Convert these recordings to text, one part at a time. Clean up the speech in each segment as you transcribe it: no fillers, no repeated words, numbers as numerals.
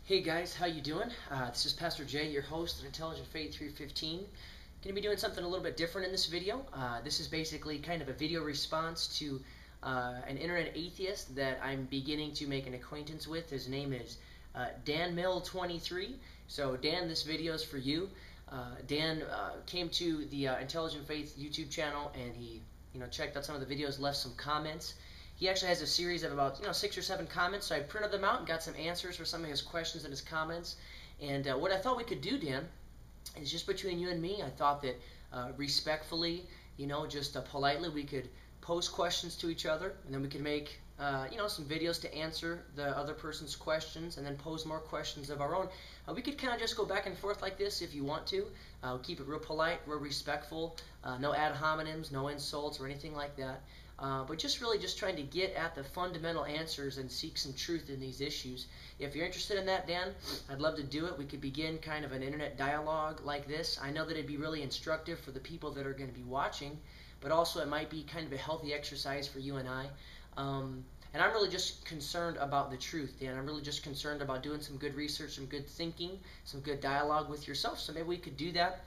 Hey guys, how you doing? This is Pastor Jay, your host at Intelligent Faith 315. Going to be doing something a little bit different in this video. This is basically kind of a video response to an internet atheist that I'm beginning to make an acquaintance with. His name is Danmill23. So Dan, this video is for you. Dan came to the Intelligent Faith YouTube channel and he checked out some of the videos, left some comments. He actually has a series of about 6 or 7 comments, so I printed them out and got some answers for some of his questions and his comments. And what I thought we could do, Dan, is just between you and me, I thought that respectfully, just politely, we could pose questions to each other, and then we could make some videos to answer the other person's questions, and then pose more questions of our own. We could kind of just go back and forth like this if you want to. Keep it real polite, real respectful, no ad hominems, no insults or anything like that. But just trying to get at the fundamental answers and seek some truth in these issues. If you're interested in that, Dan, I'd love to do it. We could begin kind of an internet dialogue like this. I know that it'd be really instructive for the people that are going to be watching, but also it might be kind of a healthy exercise for you and I. And I'm really just concerned about the truth, Dan. I'm really just concerned about doing some good research, some good thinking, some good dialogue with yourself. So maybe we could do that.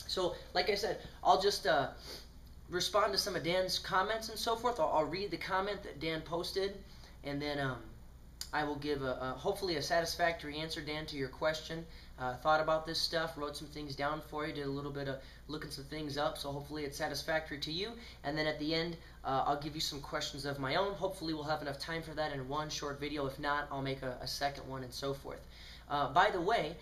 So, like I said, I'll just respond to some of Dan's comments and so forth. I'll read the comment that Dan posted, and then I will give hopefully a satisfactory answer, Dan, to your question. Thought about this stuff, wrote some things down for you, did a little bit of looking some things up, so hopefully it's satisfactory to you. And then at the end, I'll give you some questions of my own. Hopefully we'll have enough time for that in one short video. If not, I'll make a second one and so forth. By the way,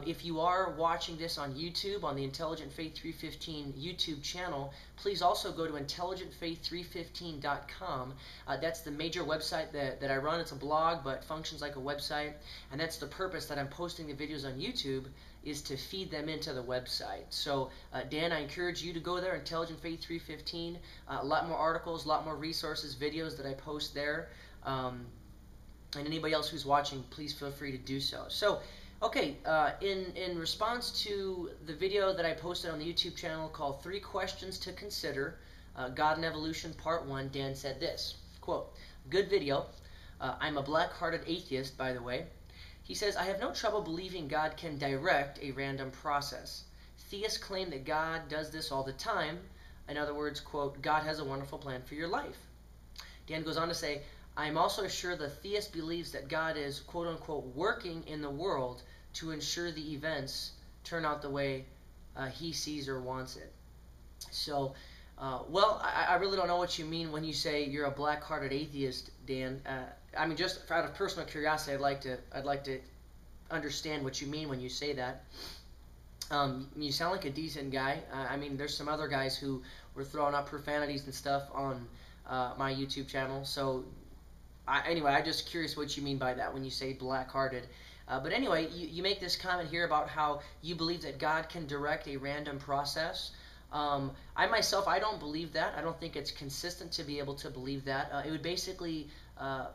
if you are watching this on YouTube, on the Intelligent Faith 315 YouTube channel, please also go to intelligentfaith315.com. That's the major website that I run. It's a blog, but functions like a website. And that's the purpose that I'm posting the videos on YouTube, is to feed them into the website. So, Dan, I encourage you to go there, Intelligent Faith 315. A lot more articles, a lot more resources, videos that I post there. And anybody else who's watching, please feel free to do so. So, okay, in response to the video that I posted on the YouTube channel called 3 Questions to Consider, God and Evolution Part 1, Dan said this, quote, "Good video. I'm a black-hearted atheist, by the way." He says, "I have no trouble believing God can direct a random process. Theists claim that God does this all the time. In other words, quote, God has a wonderful plan for your life." Dan goes on to say, "I am also sure the theist believes that God is, quote-unquote, working in the world to ensure the events turn out the way he sees or wants it." So, well, I really don't know what you mean when you say you're a black-hearted atheist, Dan. I mean, just out of personal curiosity, I'd like to understand what you mean when you say that. You sound like a decent guy. I mean, there's some other guys who were throwing out profanities and stuff on my YouTube channel, so anyway, I'm just curious what you mean by that when you say black-hearted. But anyway, you make this comment here about how you believe that God can direct a random process. I myself, I don't believe that. I don't think it's consistent to be able to believe that. It would basically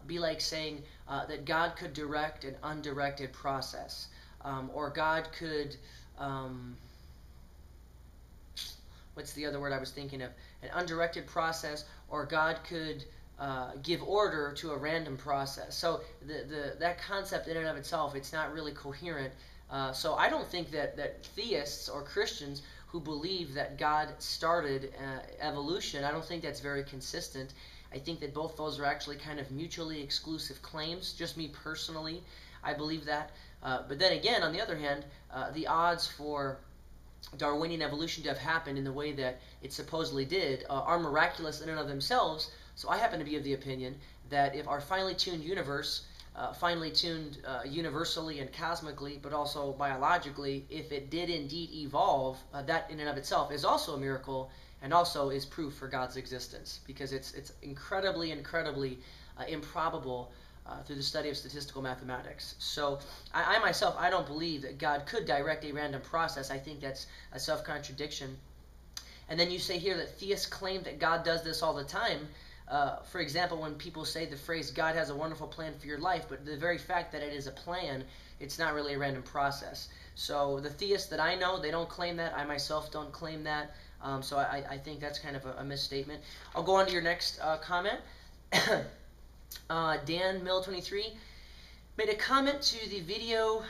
be like saying that God could direct an undirected process. Or God could, what's the other word I was thinking of? An undirected process, or God could give order to a random process. So that concept in and of itself, it's not really coherent. So I don't think that theists or Christians who believe that God started evolution, I don't think that's very consistent. I think that both those are actually kind of mutually exclusive claims. Just me personally, I believe that. But then again, on the other hand, the odds for Darwinian evolution to have happened in the way that it supposedly did are miraculous in and of themselves. So I happen to be of the opinion that if our finely tuned universe, finely tuned universally and cosmically, but also biologically, if it did indeed evolve, that in and of itself is also a miracle and also is proof for God's existence, because it's incredibly improbable through the study of statistical mathematics. So I myself, I don't believe that God could direct a random process. I think that's a self-contradiction. And then you say here that theists claim that God does this all the time. For example, when people say the phrase, God has a wonderful plan for your life, but the very fact that it is a plan, it's not really a random process. So the theists that I know, they don't claim that. I myself don't claim that. So I think that's kind of a misstatement. I'll go on to your next comment. Danmill23. Made a comment to the video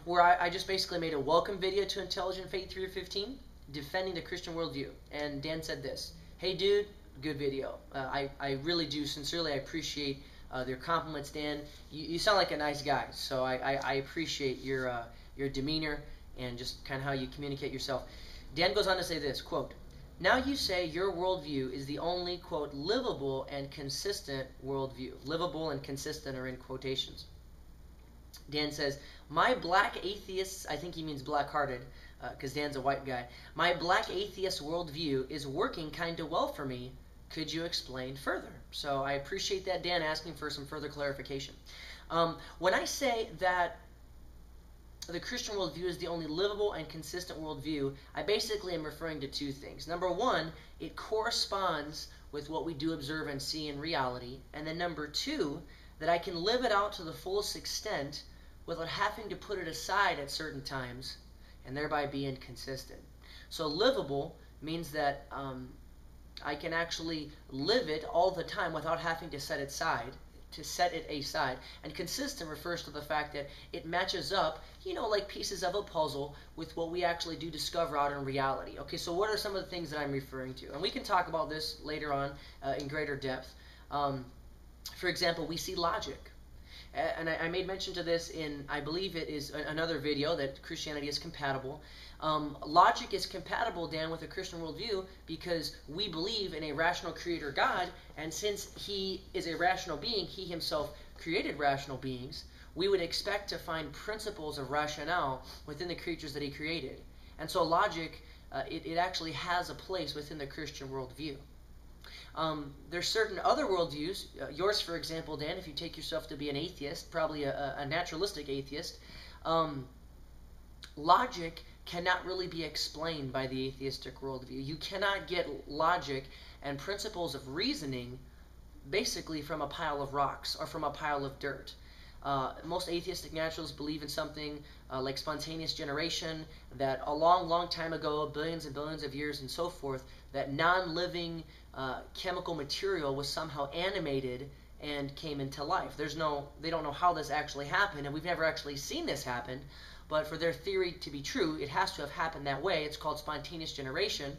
where I just basically made a welcome video to Intelligent Faith 315, defending the Christian worldview. And Dan said this: "Hey dude, good video. I really do sincerely appreciate their compliments, Dan. You sound like a nice guy, so I appreciate your demeanor and just kind of how you communicate yourself." Dan goes on to say this, quote, "Now you say your worldview is the only, quote, livable and consistent worldview." Livable and consistent are in quotations. Dan says, "My black atheists," I think he means black-hearted, because Dan's a white guy, "my black atheist worldview is working kind of well for me. Could you explain further?" So I appreciate that, Dan, asking for some further clarification. When I say that the Christian worldview is the only livable and consistent worldview, I basically am referring to two things. Number one, it corresponds with what we do observe and see in reality. And then number two, that I can live it out to the fullest extent without having to put it aside at certain times and thereby be inconsistent. So livable means that I can actually live it all the time without having to set it aside. And consistent refers to the fact that it matches up, like pieces of a puzzle with what we actually do discover out in reality. Okay, so what are some of the things that I'm referring to? And we can talk about this later on in greater depth. For example, we see logic. And I made mention to this in, I believe it is another video, that Christianity is compatible. Logic is compatible, Dan, with a Christian worldview because we believe in a rational creator God, and since he is a rational being, he himself created rational beings, we would expect to find principles of rationale within the creatures that he created. And so logic, it actually has a place within the Christian worldview. There's certain other worldviews, yours for example, Dan, if you take yourself to be an atheist, probably a naturalistic atheist, logic cannot really be explained by the atheistic worldview. You cannot get logic and principles of reasoning basically from a pile of rocks or from a pile of dirt. Most atheistic naturalists believe in something like spontaneous generation, that a long time ago, billions and billions of years and so forth, that non-living chemical material was somehow animated and came into life. They don't know how this actually happened, and we've never actually seen this happen, but for their theory to be true, it has to have happened that way. It's called spontaneous generation.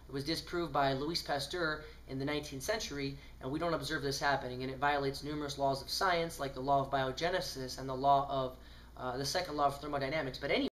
It was disproved by Louis Pasteur in the 19th century, and we don't observe this happening, and it violates numerous laws of science, like the law of biogenesis and the second law of thermodynamics. But anyway,